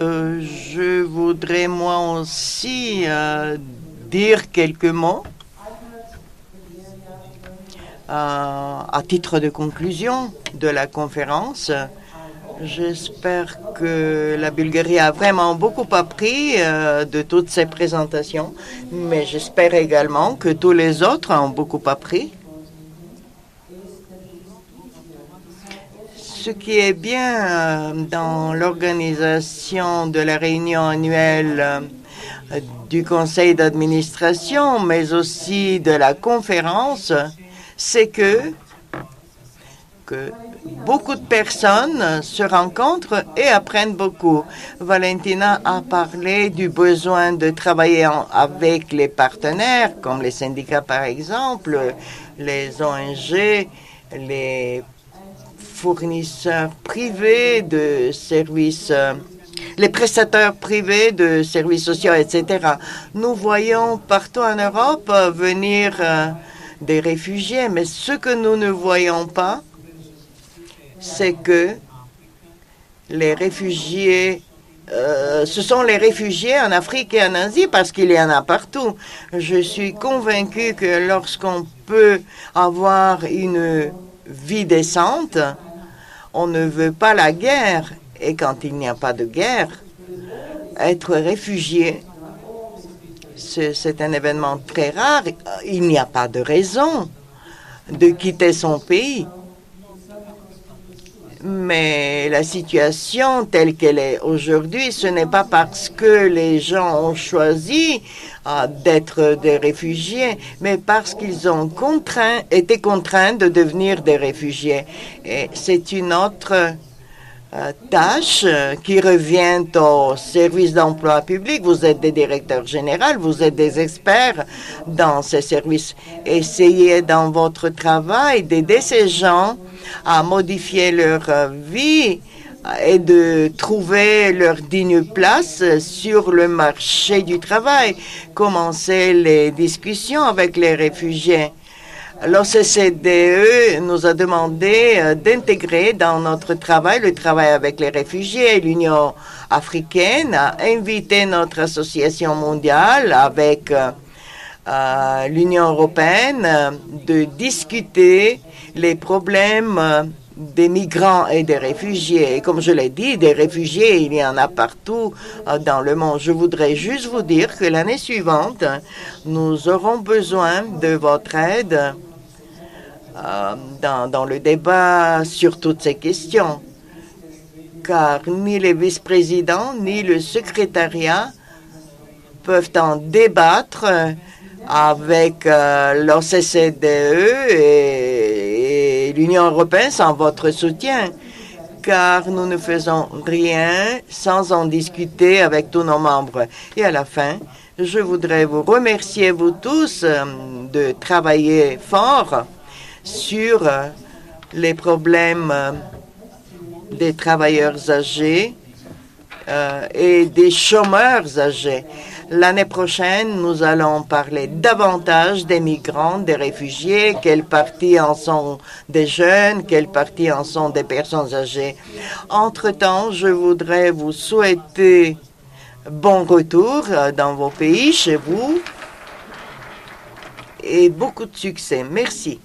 Je voudrais moi aussi dire quelques mots à titre de conclusion de la conférence. J'espère que la Bulgarie a vraiment beaucoup appris de toutes ces présentations, mais j'espère également que tous les autres ont beaucoup appris. Ce qui est bien dans l'organisation de la réunion annuelle du conseil d'administration, mais aussi de la conférence, c'est que beaucoup de personnes se rencontrent et apprennent beaucoup. Valentina a parlé du besoin de travailler avec les partenaires, comme les syndicats par exemple, les ONG, les fournisseurs privés de services, les prestataires privés de services sociaux, etc. Nous voyons partout en Europe venir des réfugiés, mais ce que nous ne voyons pas, c'est que les réfugiés, ce sont les réfugiés en Afrique et en Asie parce qu'il y en a partout. Je suis convaincue que lorsqu'on peut avoir une vie décente, on ne veut pas la guerre. Et quand il n'y a pas de guerre, être réfugié, c'est un événement très rare. Il n'y a pas de raison de quitter son pays. Mais la situation telle qu'elle est aujourd'hui, ce n'est pas parce que les gens ont choisi d'être des réfugiés, mais parce qu'ils ont été contraints de devenir des réfugiés. Et c'est une autre tâche qui revient au service d'emploi public. Vous êtes des directeurs généraux, vous êtes des experts dans ces services. Essayez dans votre travail d'aider ces gens à modifier leur vie et de trouver leur digne place sur le marché du travail. Commencez les discussions avec les réfugiés. L'OCDE nous a demandé d'intégrer dans notre travail le travail avec les réfugiés. L'Union africaine a invité notre association mondiale avec l'Union européenne de discuter les problèmes des migrants et des réfugiés. Et comme je l'ai dit, des réfugiés, il y en a partout dans le monde. Je voudrais juste vous dire que l'année suivante, nous aurons besoin de votre aide dans le débat sur toutes ces questions, car ni les vice-présidents ni le secrétariat peuvent en débattre avec l'OCDE et l'Union européenne sans votre soutien, car nous ne faisons rien sans en discuter avec tous nos membres. Et à la fin, je voudrais vous remercier, vous tous, de travailler fort sur les problèmes des travailleurs âgés et des chômeurs âgés. L'année prochaine, nous allons parler davantage des migrants, des réfugiés, quelle partie en sont des jeunes, quelle partie en sont des personnes âgées. Entre-temps, je voudrais vous souhaiter bon retour dans vos pays, chez vous, et beaucoup de succès. Merci.